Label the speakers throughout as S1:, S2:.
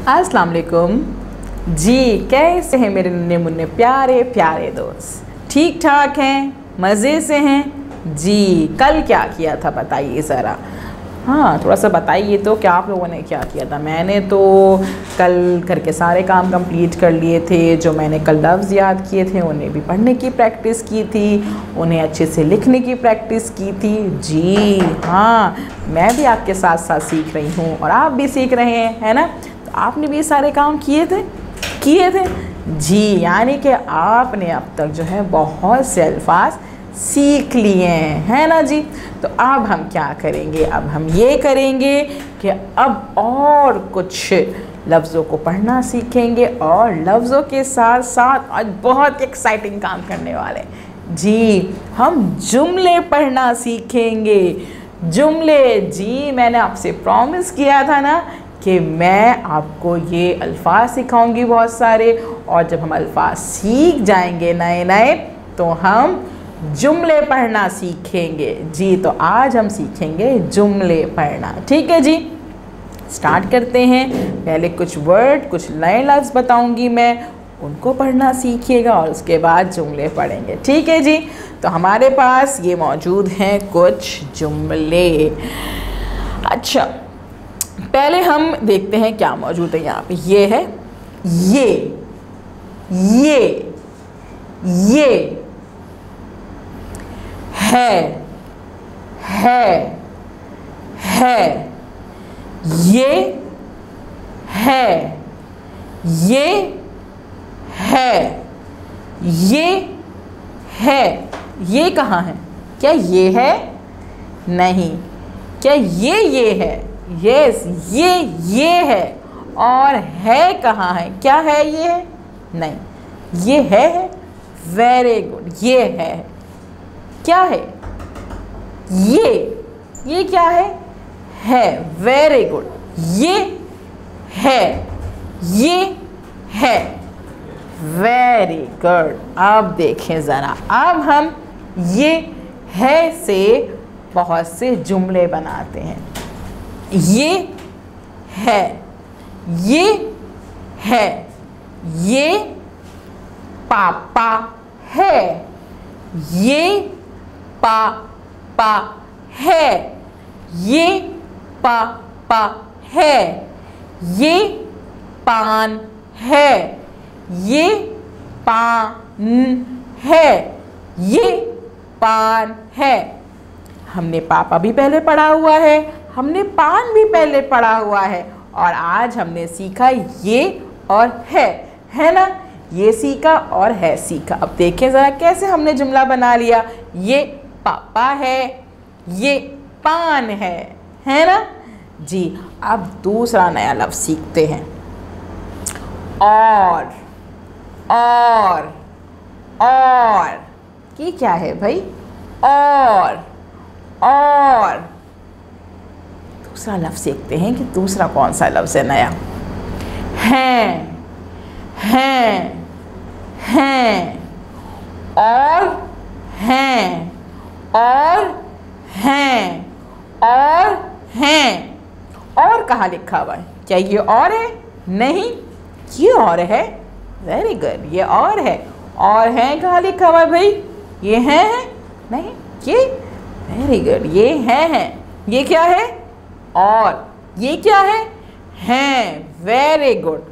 S1: अस्सलाम वालेकुम जी। कैसे हैं मेरे नन्हे मुन्ने प्यारे प्यारे दोस्त? ठीक ठाक हैं, मज़े से हैं जी। कल क्या किया था बताइए ज़रा। हाँ, थोड़ा सा बताइए तो क्या आप लोगों ने क्या किया था। मैंने तो कल घर के सारे काम कंप्लीट कर लिए थे। जो मैंने कल लफ्ज़ याद किए थे उन्हें भी पढ़ने की प्रैक्टिस की थी, उन्हें अच्छे से लिखने की प्रैक्टिस की थी जी। हाँ, मैं भी आपके साथ साथ सीख रही हूँ और आप भी सीख रहे हैं, है ना। तो आपने भी सारे काम किए थे जी। यानी कि आपने अब तक जो है बहुत से अल्फाज सीख लिए हैं ना जी। तो अब हम क्या करेंगे, अब हम ये करेंगे कि अब और कुछ लफ्ज़ों को पढ़ना सीखेंगे और लफ्ज़ों के साथ साथ आज बहुत एक्साइटिंग काम करने वाले जी। हम जुमले पढ़ना सीखेंगे। जुमले जी, मैंने आपसे प्रॉमिस किया था ना कि मैं आपको ये अल्फाज सिखाऊंगी बहुत सारे, और जब हम अल्फाज सीख जाएंगे नए नए तो हम जुमले पढ़ना सीखेंगे जी। तो आज हम सीखेंगे जुमले पढ़ना, ठीक है जी। स्टार्ट करते हैं। पहले कुछ वर्ड, कुछ नए लफ्ज़ बताऊंगी मैं, उनको पढ़ना सीखिएगा और उसके बाद जुमले पढ़ेंगे, ठीक है जी। तो हमारे पास ये मौजूद हैं कुछ जुमले। अच्छा, पहले हम देखते हैं क्या मौजूद है यहाँ पे। ये है ये है ये है, ये कहाँ है? क्या ये है? नहीं। क्या ये है? यस, ये है। और है कहाँ है? क्या है? ये है? नहीं, ये है। वेरी गुड, ये है। क्या है? ये क्या है? वेरी गुड, ये है। Very good. अब देखें ज़रा, अब हम ये है से बहुत से जुमले बनाते हैं। ये है, ये पापा है, ये पापा है, ये पापा है, ये पान है, ये पान है, ये पान है। हमने पापा भी पहले पढ़ा हुआ है, हमने पान भी पहले पढ़ा हुआ है, और आज हमने सीखा ये और है ना। ये सीखा और है सीखा। अब देखें ज़रा कैसे हमने जुमला बना लिया। ये पापा है, ये पान है ना जी। अब दूसरा नया लफ्ज़ सीखते हैं। और ये क्या है भाई? और दूसरा लफ्ज़ सीखते हैं कि दूसरा कौन सा लफ्ज़ है नया। हैं और हैं। और कहाँ लिखा हुआ है? क्या ये और है? नहीं, ये और है। वेरी गुड, ये और है। और हैं कहाँ लिखा हुआ है भाई? ये है? नहीं, ये। वेरी गुड, ये है। ये क्या है? और ये क्या है? हैं। Very good.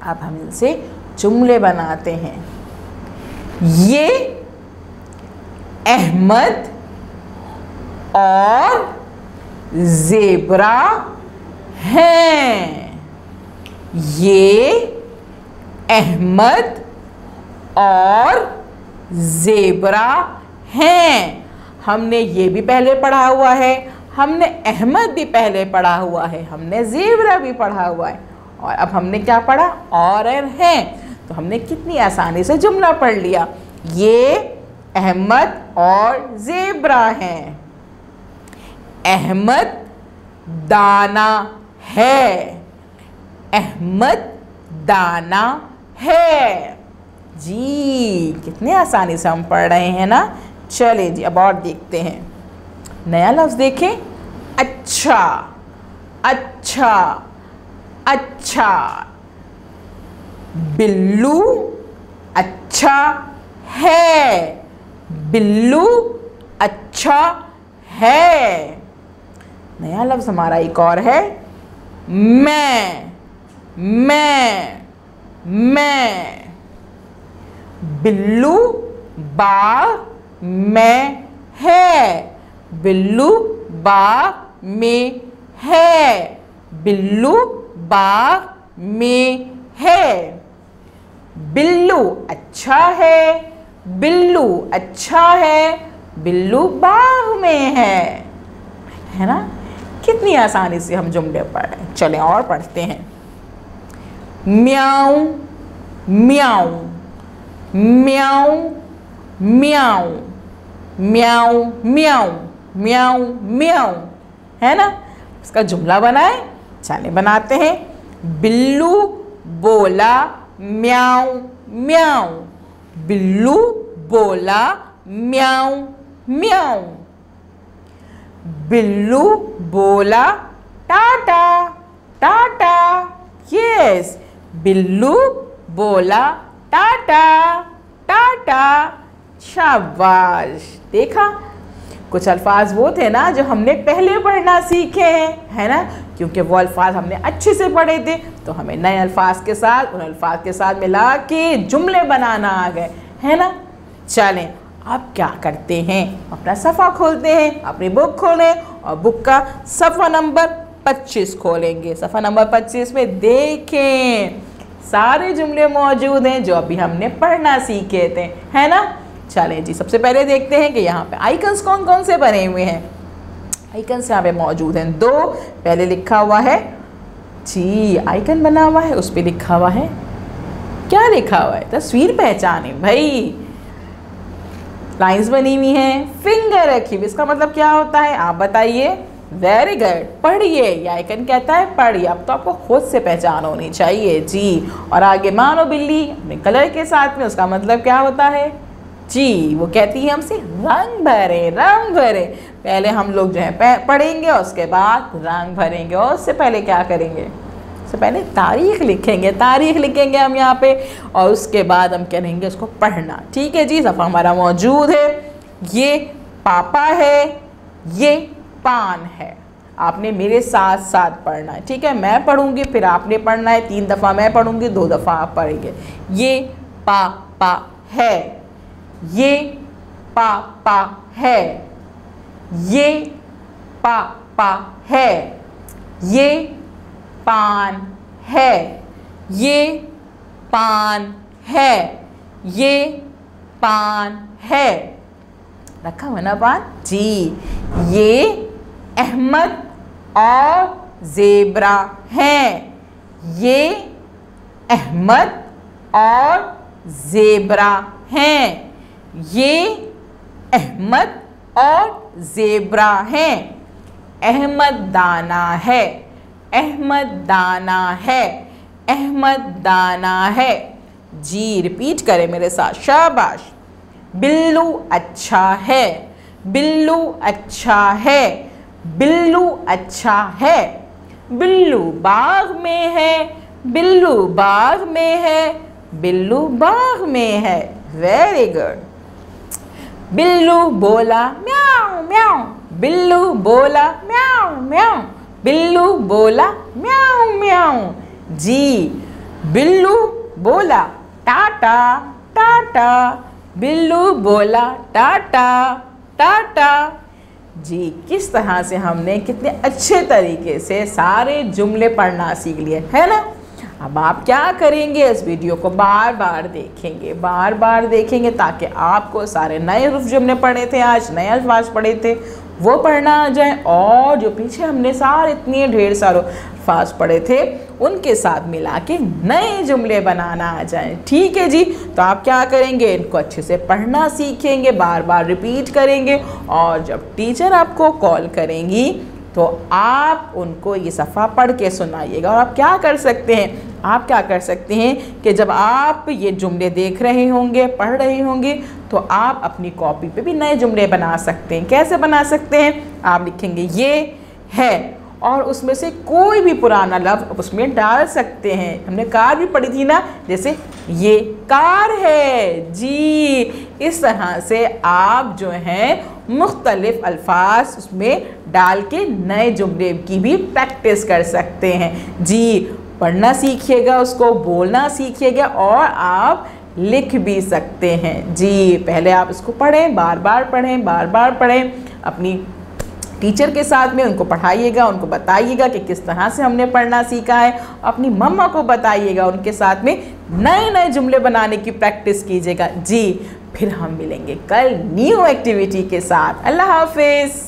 S1: अब हम इनसे जुमले बनाते हैं। ये अहमद और ज़ेब्रा हैं। ये अहमद और ज़ेब्रा हैं। हमने ये भी पहले पढ़ा हुआ है, हमने अहमद भी पहले पढ़ा हुआ है, हमने ज़ेब्रा भी पढ़ा हुआ है, और अब हमने क्या पढ़ा? और हैं। तो हमने कितनी आसानी से जुमला पढ़ लिया। ये अहमद और ज़ेब्रा हैं। अहमद दाना है, अहमद दाना है जी। कितने आसानी से हम पढ़ रहे हैं ना। चले जी, अब और देखते हैं। नया लफ्ज़ देखें। अच्छा, अच्छा, बिल्लू अच्छा है, बिल्लू अच्छा है। नया लफ्ज हमारा एक और है मैं, मैं। बिल्लू बाग में है, बिल्लू बाग में है, बिल्लू बाग में है। बिल्लू अच्छा है, बिल्लू अच्छा है, बिल्लू बाग में है ना। कितनी आसानी से हम जुमले पढ़ रहे हैं। चलें और पढ़ते हैं। म्याऊं म्याऊं, म्याऊं म्याऊं, म्याऊं म्याऊं, म्याऊं म्याऊं, है ना। इसका जुमला बनाए, चले बनाते हैं। बिल्लू बोला म्याऊं म्याऊं, बिल्लू बोला म्याऊं म्याऊं। बिल्लू बोला टाटा टाटा, यस, बिल्लू बोला टाटा टाटा। शाबाश। देखा, कुछ अल्फाज वो थे ना जो हमने पहले पढ़ना सीखे हैं, है ना, क्योंकि वो अल्फाज हमने अच्छे से पढ़े थे, तो हमें नए अल्फाज के साथ उन अल्फाज के साथ मिला के जुमले बनाना आ गए, है ना। चलें अब क्या करते हैं, अपना सफ़ा खोलते हैं, अपनी बुक खोलें और बुक का सफ़ा नंबर 25 खोलेंगे। सफ़ा नंबर 25 में देखें सारे जुमले मौजूद हैं जो अभी हमने पढ़ना सीखे थे, है ना। चलें जी, सबसे पहले देखते हैं कि यहाँ पे आइकन्स कौन कौन से बने हुए हैं। आइकन्स यहाँ पे मौजूद हैं 2। पहले लिखा हुआ है जी, आइकन बना हुआ है, उस पर लिखा हुआ है, क्या लिखा हुआ है, तस्वीर पहचाने भाई। लाइंस बनी हुई हैं, फिंगर रखी हुई, इसका मतलब क्या होता है आप बताइए। वेरी गुड, पढ़िए, ये आइकन कहता है पढ़िए। अब तो आपको खुद से पहचान होनी चाहिए जी। और आगे मानो बिल्ली अपने कलर के साथ में, उसका मतलब क्या होता है जी, वो कहती है हमसे रंग भरे, रंग भरे। पहले हम लोग जो है पढ़ेंगे और उसके बाद रंग भरेंगे, और उससे पहले क्या करेंगे, उससे पहले तारीख लिखेंगे, तारीख लिखेंगे हम यहाँ पे, और उसके बाद हम कहेंगे उसको पढ़ना। ठीक है जी, सफ़ा हमारा मौजूद है। ये पापा है, ये पान है। आपने मेरे साथ साथ पढ़ना है, ठीक है। मैं पढ़ूंगी, फिर आपने पढ़ना है। 3 दफ़ा मैं पढ़ूंगी, 2 दफ़ा आप पढ़ेंगे। ये पापा है, ये पापा है, ये पापा है, ये पान है, ये पान है, ये पान है। रखा हुआ ना पान जी। ये अहमद और ज़ेबरा हैं, ये अहमद और ज़ेबरा हैं, ये अहमद और ज़ेबरा हैं। अहमद दाना है, अहमद दाना है, अहमद दाना है जी। रिपीट करें मेरे साथ, शाबाश। बिल्लू अच्छा है, बिल्लू अच्छा है, बिल्लू अच्छा है। बिल्लू बाग में है, बिल्लू बाग में है, बिल्लू बाग में है। Very good. बिल्लू बोला म्याऊं म्याऊं, बिल्लू बोला म्याऊं म्याऊं, बिल्लू बोला म्याऊं म्याऊं जी। बिल्लू बोला टाटा टाटा, बिल्लू बोला टाटा टाटा जी। किस तरह से हमने कितने अच्छे तरीके से सारे जुमले पढ़ना सीख लिए, है ना। अब आप क्या करेंगे, इस वीडियो को बार बार देखेंगे, बार बार देखेंगे, ताकि आपको सारे नए जुमले पढ़े थे, आज नए अल्फाज पढ़े थे, वो पढ़ना आ जाए, और जो पीछे हमने सारे इतने ढेर सारे अल्फाज पढ़े थे उनके साथ मिला के नए जुमले बनाना आ जाए। ठीक है जी। तो आप क्या करेंगे, इनको अच्छे से पढ़ना सीखेंगे, बार बार रिपीट करेंगे, और जब टीचर आपको कॉल करेंगी तो आप उनको ये सफ़ा पढ़ के सुनाइएगा। और आप क्या कर सकते हैं, आप क्या कर सकते हैं कि जब आप ये जुमले देख रहे होंगे, पढ़ रहे होंगे, तो आप अपनी कॉपी पे भी नए जुमले बना सकते हैं। कैसे बना सकते हैं, आप लिखेंगे ये है, और उसमें से कोई भी पुराना लफ्ज़ उसमें डाल सकते हैं। हमने कार भी पढ़ी थी ना, जैसे ये कार है जी। इस तरह से आप जो हैं मुख्तलिफ अल्फाज उसमें डाल के नए जुमले की भी प्रैक्टिस कर सकते हैं जी। पढ़ना सीखिएगा, उसको बोलना सीखिएगा और आप लिख भी सकते हैं जी। पहले आप इसको पढ़ें, बार बार पढ़ें, बार बार पढ़ें। अपनी टीचर के साथ में उनको पढ़ाइएगा, उनको बताइएगा कि किस तरह से हमने पढ़ना सीखा है। अपनी मम्मा को बताइएगा, उनके साथ में नए नए जुमले बनाने की प्रैक्टिस कीजिएगा जी। फिर हम मिलेंगे कल न्यू एक्टिविटी के साथ। अल्लाह हाफिज़।